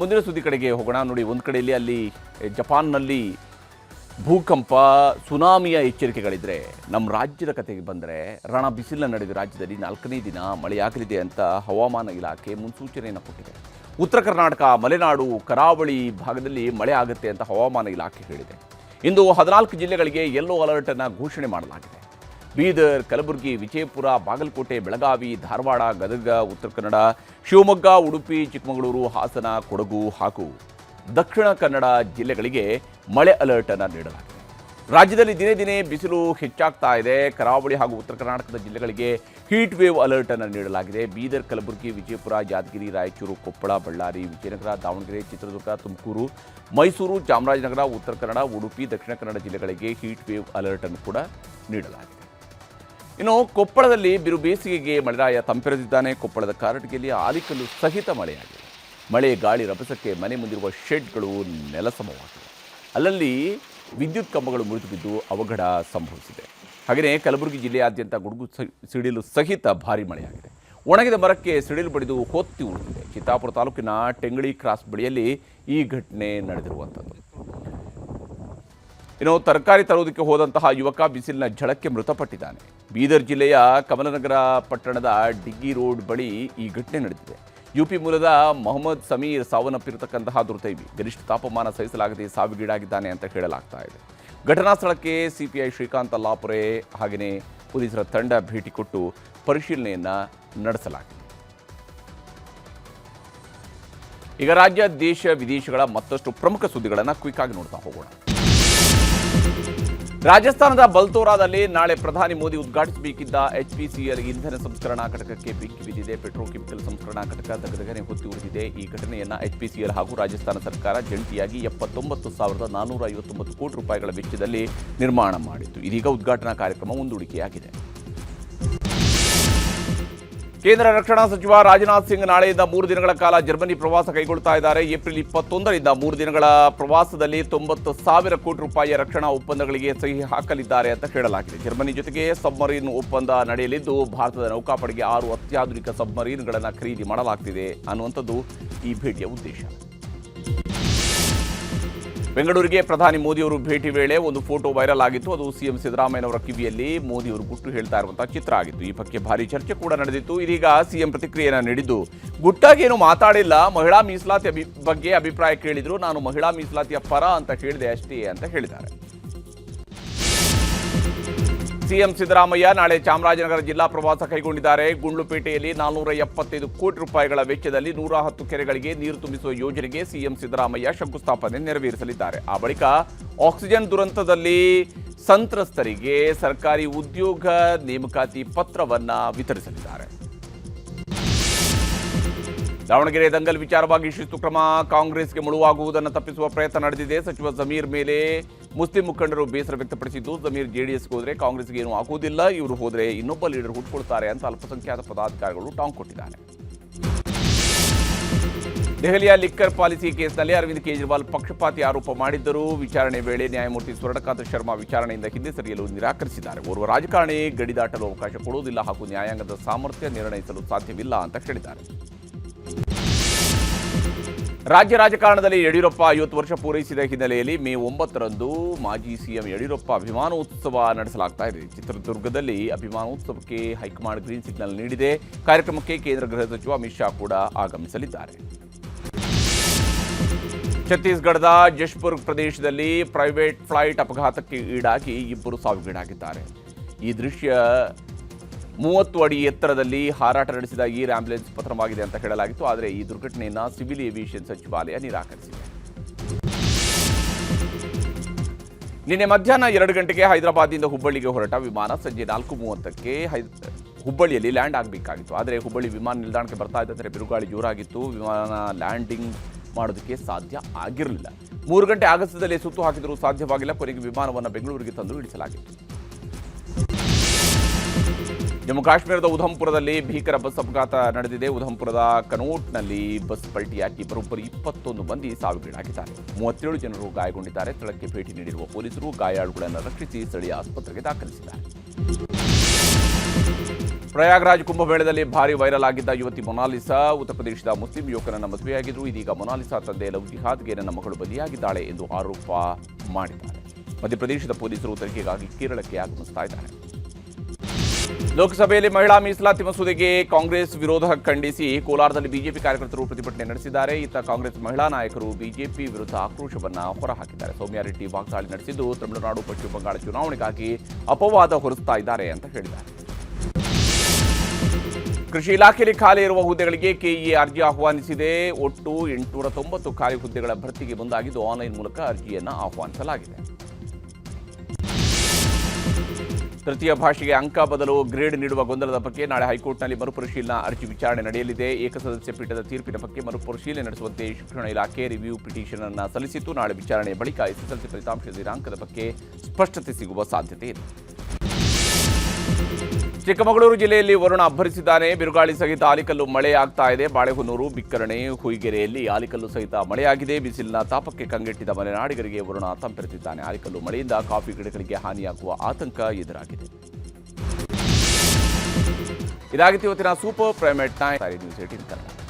ಮುಂದಿನ ಸುದ್ದಿ ಕಡೆಗೆ ಹೋಗೋಣ. ನೋಡಿ, ಒಂದು ಕಡೆಯಲ್ಲಿ ಅಲ್ಲಿ ಜಪಾನ್ನಲ್ಲಿ ಭೂಕಂಪ, ಸುನಾಮಿಯ ಎಚ್ಚರಿಕೆಗಳಿದ್ರೆ, ನಮ್ಮ ರಾಜ್ಯದ ಕತೆಗೆ ಬಂದರೆ ರಣ ಬಿಸಿಲಿನ ನಡೆದ ರಾಜ್ಯದಲ್ಲಿ 4ನೇ ದಿನ ಮಳೆಯಾಗಲಿದೆ ಅಂತ ಹವಾಮಾನ ಇಲಾಖೆ ಮುನ್ಸೂಚನೆಯನ್ನು ಕೊಟ್ಟಿದೆ. ಉತ್ತರ ಕರ್ನಾಟಕ, ಮಲೆನಾಡು, ಕರಾವಳಿ ಭಾಗದಲ್ಲಿ ಮಳೆ ಆಗುತ್ತೆ ಅಂತ ಹವಾಮಾನ ಇಲಾಖೆ ಹೇಳಿದೆ. ಇಂದು 14 ಜಿಲ್ಲೆಗಳಿಗೆ ಯೆಲ್ಲೋ ಅಲರ್ಟನ್ನು ಘೋಷಣೆ ಮಾಡಲಾಗಿದೆ. ಬೀದರ್, ಕಲಬುರಗಿ, ವಿಜಯಪುರ, ಬಾಗಲಕೋಟೆ, ಬೆಳಗಾವಿ, ಧಾರವಾಡ, ಗದಗ, ಉತ್ತರ ಕನ್ನಡ, ಶಿವಮೊಗ್ಗ, ಉಡುಪಿ, ಚಿಕ್ಕಮಗಳೂರು, ಹಾಸನ, ಕೊಡಗು ಹಾಗೂ ದಕ್ಷಿಣ ಕನ್ನಡ ಜಿಲ್ಲೆಗಳಿಗೆ ಮಳೆ ಅಲರ್ಟನ್ನು ನೀಡಲಾಗಿದೆ. ರಾಜ್ಯದಲ್ಲಿ ದಿನೇ ದಿನೇ ಬಿಸಿಲು ಹೆಚ್ಚಾಗ್ತಾ ಇದೆ. ಕರಾವಳಿ ಹಾಗೂ ಉತ್ತರ ಕರ್ನಾಟಕದ ಜಿಲ್ಲೆಗಳಿಗೆ ಹೀಟ್ ವೇವ್ ಅಲರ್ಟನ್ನು ನೀಡಲಾಗಿದೆ. ಬೀದರ್, ಕಲಬುರಗಿ, ವಿಜಯಪುರ, ಯಾದಗಿರಿ, ರಾಯಚೂರು, ಕೊಪ್ಪಳ, ಬಳ್ಳಾರಿ, ವಿಜಯನಗರ, ದಾವಣಗೆರೆ, ಚಿತ್ರದುರ್ಗ, ತುಮಕೂರು, ಮೈಸೂರು, ಚಾಮರಾಜನಗರ, ಉತ್ತರ ಕನ್ನಡ, ಉಡುಪಿ, ದಕ್ಷಿಣ ಕನ್ನಡ ಜಿಲ್ಲೆಗಳಿಗೆ ಹೀಟ್ ವೇವ್ ಅಲರ್ಟನ್ನು ಕೂಡ ನೀಡಲಾಗಿದೆ. ಇನ್ನು ಕೊಪ್ಪಳದಲ್ಲಿ ಬಿರು ಬೇಸಿಗೆಗೆ ಮಳೆರಾಯ ತಂಪೆರೆದಿದ್ದಾನೆ. ಕೊಪ್ಪಳದ ಕಾರಟಗಿಯಲ್ಲಿ ಆಲಿಕಲ್ಲು ಸಹಿತ ಮಳೆಯಾಗಿದೆ. ಮಳೆ ಗಾಳಿ ರಭಸಕ್ಕೆ ಮನೆ ಮುಂದಿರುವ ಶೆಡ್ಗಳು ನೆಲಸಮವಾಗಿವೆ. ಅಲ್ಲಲ್ಲಿ ವಿದ್ಯುತ್ ಕಂಬಗಳು ಮುರಿದು ಬಿದ್ದು ಅವಘಡ ಸಂಭವಿಸಿದೆ. ಹಾಗೆಯೇ ಕಲಬುರಗಿ ಜಿಲ್ಲೆಯಾದ್ಯಂತ ಗುಡುಗು ಸಿಡಿಲು ಸಹಿತ ಭಾರೀ ಮಳೆಯಾಗಿದೆ. ಒಣಗಿದ ಮರಕ್ಕೆ ಸಿಡಿಲು ಬಡಿದು ಹೊತ್ತಿ ಉಳಿದಿದೆ. ಚಿತ್ತಾಪುರ ತಾಲೂಕಿನ ಟೆಂಗಳಿ ಕ್ರಾಸ್ ಬಳಿಯಲ್ಲಿ ಈ ಘಟನೆ ನಡೆದಿರುವಂಥದ್ದು. ಇನ್ನು ತರಕಾರಿ ತರುವುದಕ್ಕೆ ಹೋದಂತಹ ಯುವಕ ಬಿಸಿಲಿನ ಝಳಕ್ಕೆ ಮೃತಪಟ್ಟಿದ್ದಾನೆ. ಬೀದರ್ ಜಿಲ್ಲೆಯ ಕಮಲನಗರ ಪಟ್ಟಣದ ಡಿಗ್ಗಿ ರೋಡ್ ಬಳಿ ಈ ಘಟನೆ ನಡೆದಿದೆ. ಯುಪಿ ಮೂಲದ ಮೊಹಮ್ಮದ್ ಸಮೀರ್ ಸಾವನ್ನಪ್ಪಿರತಕ್ಕಂತಹ ದುರ್ದೈವಿ. ಗರಿಷ್ಠ ತಾಪಮಾನ ಸಹಿಸಲಾಗದೆ ಸಾವಿಗೀಡಾಗಿದ್ದಾನೆ ಅಂತ ಹೇಳಲಾಗ್ತಾ ಇದೆ. ಘಟನಾ ಸ್ಥಳಕ್ಕೆ ಸಿಪಿಐ ಶ್ರೀಕಾಂತ್ ಅಲ್ಲಾಪುರೆ ಹಾಗೆಯೇ ಪೊಲೀಸರ ತಂಡ ಭೇಟಿ ಕೊಟ್ಟು ಪರಿಶೀಲನೆಯನ್ನು ನಡೆಸಲಾಗಿದೆ. ಈಗ ರಾಜ್ಯ, ದೇಶ, ವಿದೇಶಗಳ ಮತ್ತಷ್ಟು ಪ್ರಮುಖ ಸುದ್ದಿಗಳನ್ನು ಕ್ವಿಕ್ ಆಗಿ ನೋಡ್ತಾ ಹೋಗೋಣ. ರಾಜಸ್ಥಾನದ ಬಲ್ತೋರಾದಲ್ಲಿ ನಾಳೆ ಪ್ರಧಾನಿ ಮೋದಿ ಉದ್ಘಾಟಿಸಬೇಕಿದ್ದ HPCL ಇಂಧನ ಸಂಸ್ಕರಣಾ ಘಟಕಕ್ಕೆ ಬೆಂಕಿ ಬಿದ್ದಿದೆ. ಪೆಟ್ರೋಕೆಮಿಕಲ್ ಸಂಸ್ಕರಣಾ ಘಟಕ ದಗದಗನೆ ಹೊತ್ತಿ ಉರಿದಿದೆ. ಈ ಘಟನೆಯನ್ನು HPCL ಹಾಗೂ ರಾಜಸ್ಥಾನ ಸರ್ಕಾರ ಜಂಟಿಯಾಗಿ 79,459 ಕೋಟಿ ರೂಪಾಯಿಗಳ ವೆಚ್ಚದಲ್ಲಿ ನಿರ್ಮಾಣ ಮಾಡಿತ್ತು. ಇದೀಗ ಉದ್ಘಾಟನಾ ಕಾರ್ಯಕ್ರಮ ಮುಂದೂಡಿಕೆಯಾಗಿದೆ. ಕೇಂದ್ರ ರಕ್ಷಣಾ ಸಚಿವ ರಾಜನಾಥ್ ಸಿಂಗ್ ನಾಳೆಯಿಂದ 3 ದಿನಗಳ ಕಾಲ ಜರ್ಮನಿ ಪ್ರವಾಸ ಕೈಗೊಳ್ಳುತ್ತಾ ಇದ್ದಾರೆ. ಏಪ್ರಿಲ್ 21ರಿಂದ 3 ದಿನಗಳ ಪ್ರವಾಸದಲ್ಲಿ 90,000 ಕೋಟಿ ರೂಪಾಯಿಯ ರಕ್ಷಣಾ ಒಪ್ಪಂದಗಳಿಗೆ ಸಹಿ ಹಾಕಲಿದ್ದಾರೆ ಅಂತ ಹೇಳಲಾಗಿದೆ. ಜರ್ಮನಿ ಜೊತೆಗೆ ಸಬ್ಮರೀನ್ ಒಪ್ಪಂದ ನಡೆಯಲಿದ್ದು, ಭಾರತದ ನೌಕಾಪಡೆಗೆ 6 ಅತ್ಯಾಧುನಿಕ ಸಬ್ಮರೀನ್ಗಳನ್ನು ಖರೀದಿ ಮಾಡಲಾಗ್ತಿದೆ ಅನ್ನುವಂಥದ್ದು ಈ ಭೇಟಿಯ ಉದ್ದೇಶ. ಬೆಂಗಳೂರಿಗೆ ಪ್ರಧಾನಿ ಮೋದಿಯವರು ಭೇಟಿ ವೇಳೆ ಒಂದು ಫೋಟೋ ವೈರಲ್ ಆಗಿತ್ತು. ಅದು ಸಿಎಂ ಸಿದ್ದರಾಮಯ್ಯನವರ ಕಿವಿಯಲ್ಲಿ ಮೋದಿಯವರು ಗುಟ್ಟು ಹೇಳ್ತಾ ಇರುವಂತಹ ಚಿತ್ರ ಆಗಿತ್ತು. ಈ ಬಗ್ಗೆ ಭಾರಿ ಚರ್ಚೆ ಕೂಡ ನಡೆದಿತ್ತು. ಇದೀಗ ಸಿಎಂ ಪ್ರತಿಕ್ರಿಯೆಯನ್ನು ನೀಡಿದ್ದು, ಗುಟ್ಟಾಗೇನು ಮಾತಾಡಿಲ್ಲ, ಮಹಿಳಾ ಮೀಸಲಾತಿ ಬಗ್ಗೆ ಅಭಿಪ್ರಾಯ ಕೇಳಿದ್ರು, ನಾನು ಮಹಿಳಾ ಮೀಸಲಾತಿಯ ಪರ ಅಂತ ಹೇಳಿದೆ ಅಷ್ಟೇ ಅಂತ ಹೇಳಿದ್ದಾರೆ. ಸಿಎಂ ಸಿದ್ದರಾಮಯ್ಯ ನಾಳೆ ಚಾಮರಾಜನಗರ ಜಿಲ್ಲಾ ಪ್ರವಾಸ ಕೈಗೊಂಡಿದ್ದಾರೆ. ಗುಂಡ್ಲುಪೇಟೆಯಲ್ಲಿ 475 ಕೋಟಿ ರೂಪಾಯಿಗಳ ವೆಚ್ಚದಲ್ಲಿ 110 ಕೆರೆಗಳಿಗೆ ನೀರು ತುಂಬಿಸುವ ಯೋಜನೆಗೆ ಸಿಎಂ ಸಿದ್ದರಾಮಯ್ಯ ಶಂಕುಸ್ಥಾಪನೆ ನೆರವೇರಿಸಲಿದ್ದಾರೆ. ಆ ಬಳಿಕ ಆಕ್ಸಿಜನ್ ದುರಂತದಲ್ಲಿ ಸಂತ್ರಸ್ತರಿಗೆ ಸರ್ಕಾರಿ ಉದ್ಯೋಗ ನೇಮಕಾತಿ ಪತ್ರವನ್ನು ವಿತರಿಸಲಿದ್ದಾರೆ. ದಾವಣಗೆರೆ ದಂಗಲ್ ವಿಚಾರವಾಗಿ ಶಿಸ್ತು ಕ್ರಮ, ಕಾಂಗ್ರೆಸ್ಗೆ ಮುಳುವಾಗುವುದನ್ನು ತಪ್ಪಿಸುವ ಪ್ರಯತ್ನ ನಡೆದಿದೆ. ಸಚಿವ ಜಮೀರ್ ಮೇಲೆ ಮುಸ್ಲಿಂ ಮುಖಂಡರು ಬೇಸರ ವ್ಯಕ್ತಪಡಿಸಿದ್ದು, ಜಮೀರ್ ಜೆಡಿಎಸ್ಗೆ ಹೋದರೆ ಕಾಂಗ್ರೆಸ್ಗೆ ಏನೂ ಆಗುವುದಿಲ್ಲ, ಇವರು ಹೋದರೆ ಇನ್ನೊಬ್ಬ ಲೀಡರ್ ಹುಟ್ಟುಕೊಳ್ತಾರೆ ಅಂತ ಅಲ್ಪಸಂಖ್ಯಾತ ಪದಾಧಿಕಾರಿಗಳು ಟಾಂಗ್ ಕೊಟ್ಟಿದ್ದಾರೆ. ದೆಹಲಿಯ ಲಿಕ್ಕರ್ ಪಾಲಿಸಿ ಕೇಸ್ನಲ್ಲಿ ಅರವಿಂದ್ ಕೇಜ್ರಿವಾಲ್ ಪಕ್ಷಪಾತಿ ಆರೋಪ ಮಾಡಿದ್ದರು. ವಿಚಾರಣೆ ವೇಳೆ ನ್ಯಾಯಮೂರ್ತಿ ಸ್ವರ್ಣಕಾಂತ್ ಶರ್ಮಾ ವಿಚಾರಣೆಯಿಂದ ಹಿಂದೆ ಸರಿಯಲು ನಿರಾಕರಿಸಿದ್ದಾರೆ. ಓರ್ವ ರಾಜಕಾರಣಿ ಗಡಿ ದಾಟಲು ಅವಕಾಶ ಕೊಡುವುದಿಲ್ಲ ಹಾಗೂ ನ್ಯಾಯಾಂಗದ ಸಾಮರ್ಥ್ಯ ನಿರ್ಣಯಿಸಲು ಸಾಧ್ಯವಿಲ್ಲ ಅಂತ ಹೇಳಿದ್ದಾರೆ. ರಾಜ್ಯ ರಾಜಕಾರಣದಲ್ಲಿ ಯಡಿಯೂರಪ್ಪ 50 ವರ್ಷ ಪೂರೈಸಿದ ಹಿನ್ನೆಲೆಯಲ್ಲಿ ಮೇ 9ರಂದು ಮಾಜಿ ಸಿಎಂ ಯಡಿಯೂರಪ್ಪ ಅಭಿಮಾನೋತ್ಸವ ನಡೆಸಲಾಗ್ತಾ ಇದೆ. ಚಿತ್ರದುರ್ಗದಲ್ಲಿ ಅಭಿಮಾನೋತ್ಸವಕ್ಕೆ ಹೈಕಮಾಂಡ್ ಗ್ರೀನ್ ಸಿಗ್ನಲ್ ನೀಡಿದೆ. ಕಾರ್ಯಕ್ರಮಕ್ಕೆ ಕೇಂದ್ರ ಗೃಹ ಸಚಿವ ಅಮಿತ್ ಶಾ ಕೂಡ ಆಗಮಿಸಲಿದ್ದಾರೆ. ಛತ್ತೀಸ್ಗಢದ ಜಶ್ಪುರ್ ಪ್ರದೇಶದಲ್ಲಿ ಪ್ರೈವೇಟ್ ಫ್ಲೈಟ್ ಅಪಘಾತಕ್ಕೆ ಈಡಾಗಿ 2 ಸಾವಿಗೀಡಾಗಿದ್ದಾರೆ. ಈ ದೃಶ್ಯ 30 ಅಡಿ ಎತ್ತರದಲ್ಲಿ ಹಾರಾಟ ನಡೆಸಿದ ಏರ್ ಆಂಬ್ಯುಲೆನ್ಸ್ ಪತನವಾಗಿದೆ ಅಂತ ಹೇಳಲಾಗಿತ್ತು. ಆದರೆ ಈ ದುರ್ಘಟನೆಯನ್ನು ಸಿವಿಲ್ ಏವಿಯೇಷನ್ ಸಚಿವಾಲಯ ನಿರಾಕರಿಸಿದೆ. ನಿನ್ನೆ ಮಧ್ಯಾಹ್ನ 2 ಗಂಟೆಗೆ ಹೈದರಾಬಾದ್ನಿಂದ ಹುಬ್ಬಳ್ಳಿಗೆ ಹೊರಟ ವಿಮಾನ ಸಂಜೆ 4:30ಕ್ಕೆ ಹುಬ್ಬಳ್ಳಿಯಲ್ಲಿ ಲ್ಯಾಂಡ್ ಆಗಬೇಕಾಗಿತ್ತು. ಆದರೆ ಹುಬ್ಬಳ್ಳಿ ವಿಮಾನ ನಿಲ್ದಾಣಕ್ಕೆ ಬರ್ತಾ ಇದ್ದಂತೆ ಬಿರುಗಾಳಿ ಜೋರಾಗಿತ್ತು. ವಿಮಾನ ಲ್ಯಾಂಡಿಂಗ್ ಮಾಡೋದಕ್ಕೆ ಸಾಧ್ಯ ಆಗಿರಲಿಲ್ಲ. 3 ಗಂಟೆ ಆಗಸದಲ್ಲೇ ಸುತ್ತು ಹಾಕಿದರೂ ಸಾಧ್ಯವಾಗಿಲ್ಲ. ಕೊನೆಗೆ ವಿಮಾನವನ್ನು ಬೆಂಗಳೂರಿಗೆ ತಂದು ಇಳಿಸಲಾಗಿತ್ತು. ಜಮ್ಮು ಕಾಶ್ಮೀರದ ಉಧಂಪುರದಲ್ಲಿ ಭೀಕರ ಬಸ್ ಅಪಘಾತ ನಡೆದಿದೆ. ಉಧಂಪುರದ ಕನೋಟ್ನಲ್ಲಿ ಬಸ್ ಪಲ್ಟಿಯಾಗಿ ಬರೋಬ್ಬರಿ 21 ಮಂದಿ ಸಾವಿಗೀಡಾಗಿದ್ದಾರೆ. 37 ಜನರು ಗಾಯಗೊಂಡಿದ್ದಾರೆ. ಸ್ಥಳಕ್ಕೆ ಭೇಟಿ ನೀಡಿರುವ ಪೊಲೀಸರು ಗಾಯಾಳುಗಳನ್ನು ರಕ್ಷಿಸಿ ಸ್ಥಳೀಯ ಆಸ್ಪತ್ರೆಗೆ ದಾಖಲಿಸಿದ್ದಾರೆ. ಪ್ರಯಾಗ್ರಾಜ್ ಕುಂಭಮೇಳದಲ್ಲಿ ಭಾರಿ ವೈರಲ್ ಆಗಿದ್ದ ಯುವತಿ ಮೊನಾಲಿಸಾ ಉತ್ತರ ಪ್ರದೇಶದ ಮುಸ್ಲಿಂ ಯುವಕನನ್ನ ಮದುವೆಯಾಗಿದ್ರು. ಇದೀಗ ಮೊನಾಲಿಸಾ ತಂದೆ ಲವ್ ಜಿಹಾದ್ಗೆ ನನ್ನ ಮಗಳು ಬಲಿಯಾಗಿದ್ದಾಳೆ ಎಂದು ಆರೋಪ ಮಾಡಿದ್ದಾರೆ. ಮಧ್ಯಪ್ರದೇಶದ ಪೊಲೀಸರು ತನಿಖೆಗಾಗಿ ಕೇರಳಕ್ಕೆ ಆಗಮಿಸ್ತಾ ಇದ್ದಾರೆ. ಲೋಕಸಭೆಯಲ್ಲಿ ಮಹಿಳಾ ಮೀಸಲಾತಿ ಮಸೂದೆಗೆ ಕಾಂಗ್ರೆಸ್ ವಿರೋಧ ಖಂಡಿಸಿ ಕೋಲಾರದಲ್ಲಿ ಬಿಜೆಪಿ ಕಾರ್ಯಕರ್ತರು ಪ್ರತಿಭಟನೆ ನಡೆಸಿದ್ದಾರೆ. ಇತ್ತ ಕಾಂಗ್ರೆಸ್ ಮಹಿಳಾ ನಾಯಕರು ಬಿಜೆಪಿ ವಿರುದ್ಧ ಆಕ್ರೋಶವನ್ನು ಹೊರಹಾಕಿದ್ದಾರೆ. ಸೌಮ್ಯ ರೆಡ್ಡಿ ವಾಗ್ದಾಳಿ ನಡೆಸಿದ್ದು ತಮಿಳುನಾಡು ಪಶ್ಚಿಮ ಬಂಗಾಳ ಚುನಾವಣೆಗಾಗಿ ಅಪವಾದ ಹೊರಿಸ್ತಾ ಇದ್ದಾರೆ ಅಂತ ಹೇಳಿದ್ದಾರೆ. ಕೃಷಿ ಇಲಾಖೆಯಲ್ಲಿ ಖಾಲಿ ಇರುವ ಹುದ್ದೆಗಳಿಗೆ ಕೆಇಎ ಅರ್ಜಿ ಆಹ್ವಾನಿಸಿದೆ. ಒಟ್ಟು 890 ಖಾಲಿ ಹುದ್ದೆಗಳ ಭರ್ತಿಗೆ ಮುಂದಾಗಿದ್ದು ಆನ್ಲೈನ್ ಮೂಲಕ ಅರ್ಜಿಯನ್ನು ಆಹ್ವಾನಿಸಲಾಗಿದೆ. ತೃತೀಯ ಭಾಷೆಗೆ ಅಂಕ ಬದಲು ಗ್ರೇಡ್ ನೀಡುವ ಗೊಂದಲದ ಬಗ್ಗೆ ನಾಳೆ ಹೈಕೋರ್ಟ್ನಲ್ಲಿ ಮರುಪರಿಶೀಲನಾ ಅರ್ಜಿ ವಿಚಾರಣೆ ನಡೆಯಲಿದೆ. ಏಕಸದಸ್ಯ ಪೀಠದ ತೀರ್ಪಿನ ಬಗ್ಗೆ ಮರುಪರಿಶೀಲನೆ ನಡೆಸುವಂತೆ ಶಿಕ್ಷಣ ಇಲಾಖೆ ರಿವ್ಯೂ ಪಿಟಿಷನ್ ಅನ್ನು ಸಲ್ಲಿಸಿದ್ದು ನಾಳೆ ವಿಚಾರಣೆಯ ಬಳಿಕ ಎಸ್ಎಸ್ಎಲ್ಸಿ ಫಲಿತಾಂಶದ ದಿನಾಂಕದ ಬಗ್ಗೆ ಸ್ಪಷ್ಟತೆ ಸಿಗುವ ಸಾಧ್ಯತೆ ಇದೆ. ಚಿಕ್ಕಮಗಳೂರು ಜಿಲ್ಲೆಯಲ್ಲಿ ವರುಣ ಅಬ್ಬರಿಸಿದ್ದಾನೆ. ಬಿರುಗಾಳಿ ಸಹಿತ ಆಲಿಕಲ್ಲು ಮಳೆಯಾಗ್ತಾ ಇದೆ. ಬಾಳೆಹೊನ್ನೂರು, ಬಿಕ್ಕರಣೆ, ಹುಯಿಗೆರೆಯಲ್ಲಿ ಆಲಿಕಲ್ಲು ಸಹಿತ ಮಳೆಯಾಗಿದೆ. ಬಿಸಿಲಿನ ತಾಪಕ್ಕೆ ಕಂಗೆಟ್ಟಿದ್ದ ಮಲೆನಾಡಿಗರಿಗೆ ವರುಣ ತಂಪೆರೆದಿದ್ದಾನೆ. ಆಲಿಕಲ್ಲು ಮಳೆಯಿಂದ ಕಾಫಿ ಗಿಡಗಳಿಗೆ ಹಾನಿಯಾಗುವ ಆತಂಕ ಎದುರಾಗಿದೆ. ಇದಾಗಿತ್ತು ಇವತ್ತಿನ ಸೂಪರ್ ಪ್ರೈಮ್ ನ್ಯೂಸ್ 18 ಕನ್ನಡ.